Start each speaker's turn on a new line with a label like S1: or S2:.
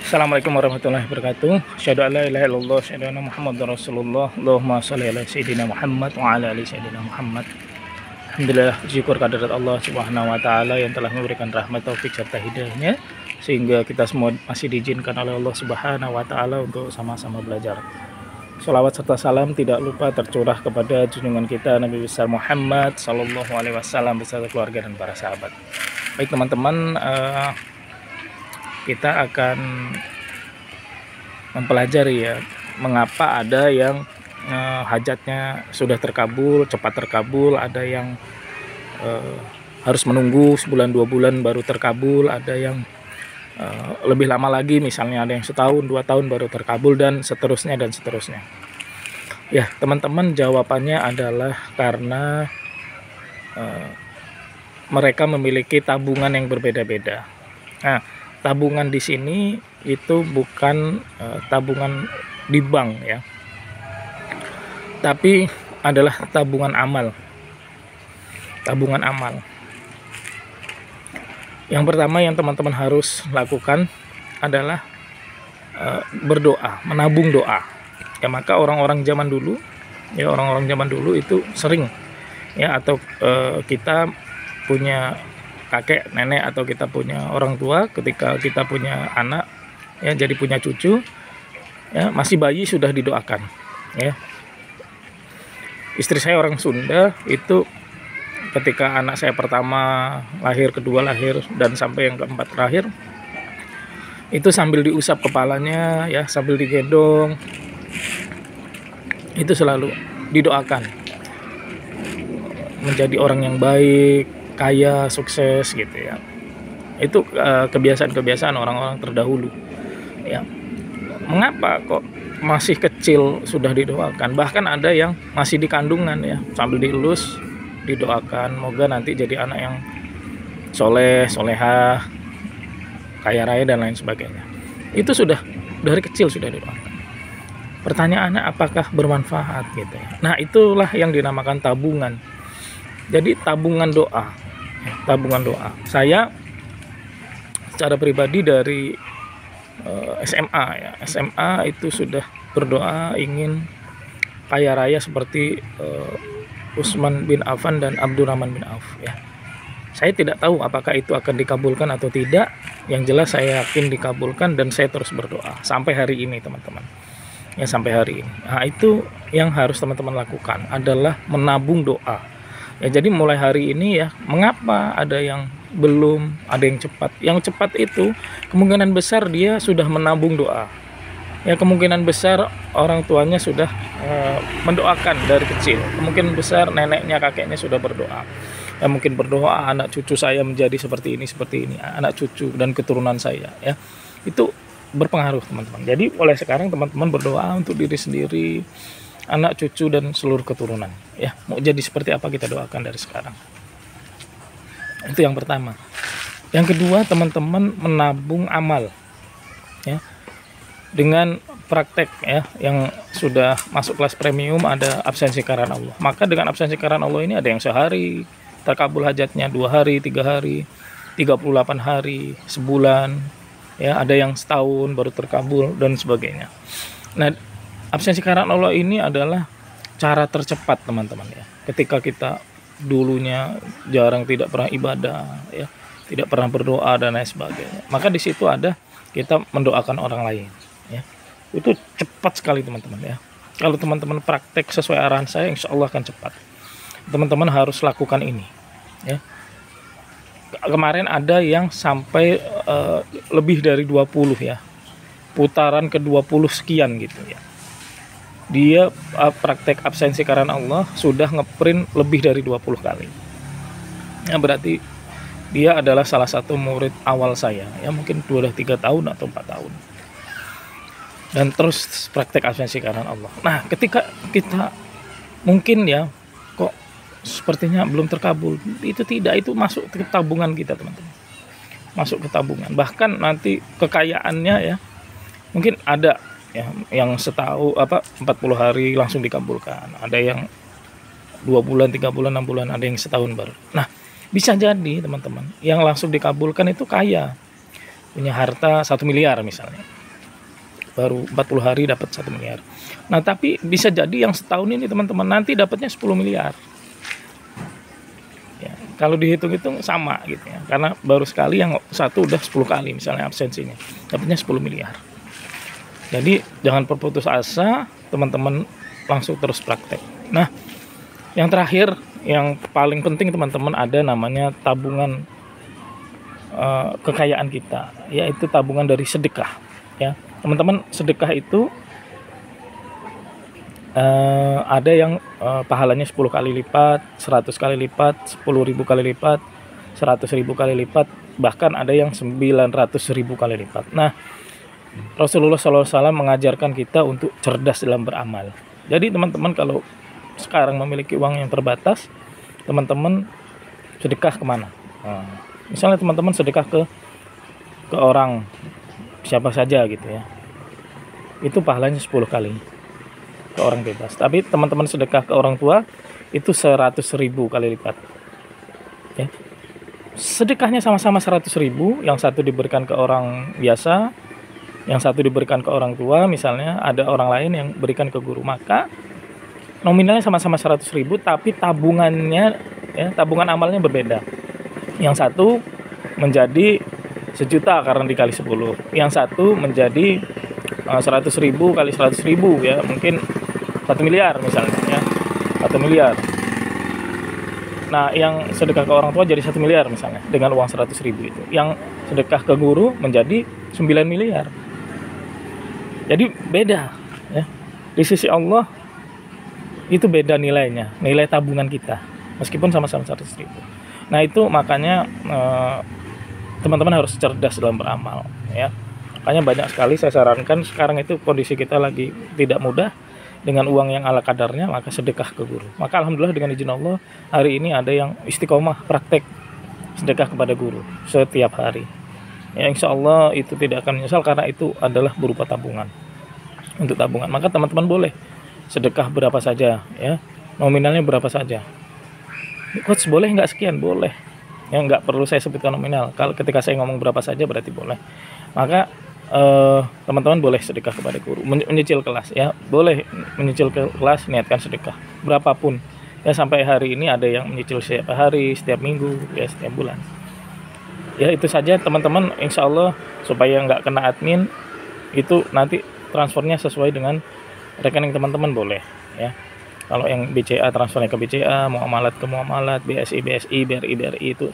S1: Assalamualaikum warahmatullahi wabarakatuh. Asyhadu an la ilaha illallah, asyhadu anna Muhammadar Rasulullah. Allahumma shalli ala sayyidina Muhammad wa ala ali sayyidina Muhammad. Alhamdulillah, syukur kehadirat Allah Subhanahu wa taala yang telah memberikan rahmat, taufik serta hidayahnya sehingga kita semua masih diizinkan oleh Allah Subhanahu wa taala untuk sama-sama belajar. Salawat serta salam tidak lupa tercurah kepada junjungan kita Nabi besar Muhammad sallallahu alaihi wasallam beserta keluarga dan para sahabat. Baik teman-teman, kita akan mempelajari ya mengapa ada yang hajatnya sudah terkabul, cepat terkabul, ada yang harus menunggu sebulan 2 bulan baru terkabul, ada yang lebih lama lagi, misalnya ada yang setahun 2 tahun baru terkabul, dan seterusnya dan seterusnya. Ya teman-teman, jawabannya adalah karena mereka memiliki tabungan yang berbeda-beda. Nah, tabungan di sini itu bukan tabungan di bank ya, tapi adalah tabungan amal. Tabungan amal. Yang pertama yang teman-teman harus lakukan adalah berdoa, menabung doa. Ya, maka orang-orang zaman dulu, ya orang-orang zaman dulu itu sering ya, atau kita punya kakek, nenek, atau kita punya orang tua, ketika kita punya anak ya, jadi punya cucu ya, masih bayi sudah didoakan ya. Istri saya orang Sunda, itu ketika anak saya pertama lahir, kedua lahir, dan sampai yang keempat terakhir, itu sambil diusap kepalanya ya, sambil digendong, itu selalu didoakan menjadi orang yang baik, kaya, sukses gitu ya. Itu kebiasaan-kebiasaan orang-orang terdahulu ya. Mengapa kok masih kecil sudah didoakan? Bahkan ada yang masih di kandungan ya, sambil dielus didoakan, moga nanti jadi anak yang soleh, solehah, kaya raya, dan lain sebagainya. Itu sudah dari kecil sudah didoakan. Pertanyaannya, apakah bermanfaat gitu ya? Nah, itulah yang dinamakan tabungan. Jadi tabungan doa, tabungan doa. Saya secara pribadi dari SMA ya, SMA itu sudah berdoa ingin kaya raya seperti Utsman bin Affan dan Abdurrahman bin Auf ya. Saya tidak tahu apakah itu akan dikabulkan atau tidak. Yang jelas saya yakin dikabulkan, dan saya terus berdoa sampai hari ini teman-teman. Ya, sampai hari ini. Nah, itu yang harus teman-teman lakukan adalah menabung doa. Ya, jadi mulai hari ini ya, mengapa ada yang belum, ada yang cepat. Yang cepat itu kemungkinan besar dia sudah menabung doa. Ya, kemungkinan besar orang tuanya sudah mendoakan dari kecil. Kemungkinan besar neneknya, kakeknya sudah berdoa. Ya, mungkin berdoa anak cucu saya menjadi seperti ini, anak cucu dan keturunan saya ya. Itu berpengaruh teman-teman. Jadi mulai sekarang teman-teman berdoa untuk diri sendiri, anak cucu, dan seluruh keturunan ya. Mau jadi seperti apa kita doakan dari sekarang. Itu yang pertama. Yang kedua, teman-teman menabung amal ya, dengan praktek ya, yang sudah masuk kelas premium ada absensi karena Allah. Maka dengan absensi karena Allah ini ada yang sehari terkabul hajatnya, 2 hari, 3 hari, 38 hari, sebulan ya, ada yang setahun baru terkabul, dan sebagainya. Nah, absensi karena Allah ini adalah cara tercepat teman-teman ya. Ketika kita dulunya jarang, tidak pernah ibadah ya, tidak pernah berdoa dan lain sebagainya, maka di situ ada kita mendoakan orang lain ya. Itu cepat sekali teman-teman ya. Kalau teman-teman praktek sesuai arahan saya, insya Allah akan cepat. Teman-teman harus lakukan ini ya. Kemarin ada yang sampai lebih dari 20 ya, putaran ke-20 sekian gitu ya. Dia praktek absensi karena Allah sudah ngeprint lebih dari 20 kali ya, berarti dia adalah salah satu murid awal saya ya, mungkin 2-3 tahun atau 4 tahun, dan terus praktek absensi karena Allah. Nah, ketika kita mungkin ya, kok sepertinya belum terkabul, itu tidak, itu masuk ke tabungan kita teman-teman, masuk ke tabungan. Bahkan nanti kekayaannya ya, mungkin ada ya yang 40 hari langsung dikabulkan, ada yang 2 bulan, 3 bulan, 6 bulan, ada yang setahun baru. Nah, bisa jadi teman-teman yang langsung dikabulkan itu kaya, punya harta 1 miliar misalnya, baru 40 hari dapat 1 miliar. Nah tapi bisa jadi yang setahun ini teman-teman nanti dapatnya 10 miliar ya, kalau dihitung-hitung sama gitu ya, karena baru sekali, yang satu udah 10 kali misalnya absensinya, dapatnya 10 miliar. Jadi jangan berputus asa teman-teman, langsung terus praktek. Nah yang terakhir, yang paling penting teman-teman, ada namanya tabungan kekayaan kita, yaitu tabungan dari sedekah ya teman-teman. Sedekah itu ada yang pahalanya 10 kali lipat, 100 kali lipat, 10.000 kali lipat, 100.000 kali lipat, bahkan ada yang 900.000 kali lipat. Nah Rasulullah SAW mengajarkan kita untuk cerdas dalam beramal. Jadi teman-teman kalau sekarang memiliki uang yang terbatas, teman-teman sedekah kemana? Misalnya teman-teman sedekah ke orang siapa saja gitu ya, itu pahalanya 10 kali ke orang bebas. Tapi teman-teman sedekah ke orang tua itu 100.000 kali lipat ya. Sedekahnya sama-sama 100.000, yang satu diberikan ke orang biasa, yang satu diberikan ke orang tua, misalnya ada orang lain yang berikan ke guru, maka nominalnya sama-sama 100.000, tapi tabungannya ya, tabungan amalnya berbeda. Yang satu menjadi 1 juta karena dikali 10, yang satu menjadi 100.000 kali 100.000 ya, mungkin 1 miliar misalnya ya, 1 miliar. Nah yang sedekah ke orang tua jadi 1 miliar misalnya dengan uang 100.000 itu. Yang sedekah ke guru menjadi 9 miliar. Jadi beda ya, di sisi Allah itu beda nilainya, nilai tabungan kita, meskipun sama-sama 100.000. Nah itu makanya teman-teman harus cerdas dalam beramal ya. Makanya banyak sekali saya sarankan, sekarang itu kondisi kita lagi tidak mudah, dengan uang yang ala kadarnya maka sedekah ke guru. Maka alhamdulillah dengan izin Allah hari ini ada yang istiqomah praktek sedekah kepada guru setiap hari ya, insya Allah itu tidak akan menyesal, karena itu adalah berupa tabungan, untuk tabungan. Maka teman-teman boleh sedekah berapa saja ya, nominalnya berapa saja. Coach boleh nggak sekian? Boleh ya, nggak perlu saya sebutkan nominal. Kalau ketika saya ngomong berapa saja berarti boleh. Maka teman-teman boleh sedekah kepada guru, menyicil kelas ya, boleh menyicil kelas, niatkan sedekah berapapun ya. Sampai hari ini ada yang menyicil setiap hari, setiap minggu ya, setiap bulan ya. Itu saja teman-teman, insya Allah supaya nggak kena admin, itu nanti transfernya sesuai dengan rekening teman-teman boleh ya. Kalau yang BCA transfernya ke BCA, muamalat ke muamalat, BSI BSI, BRI BRI, itu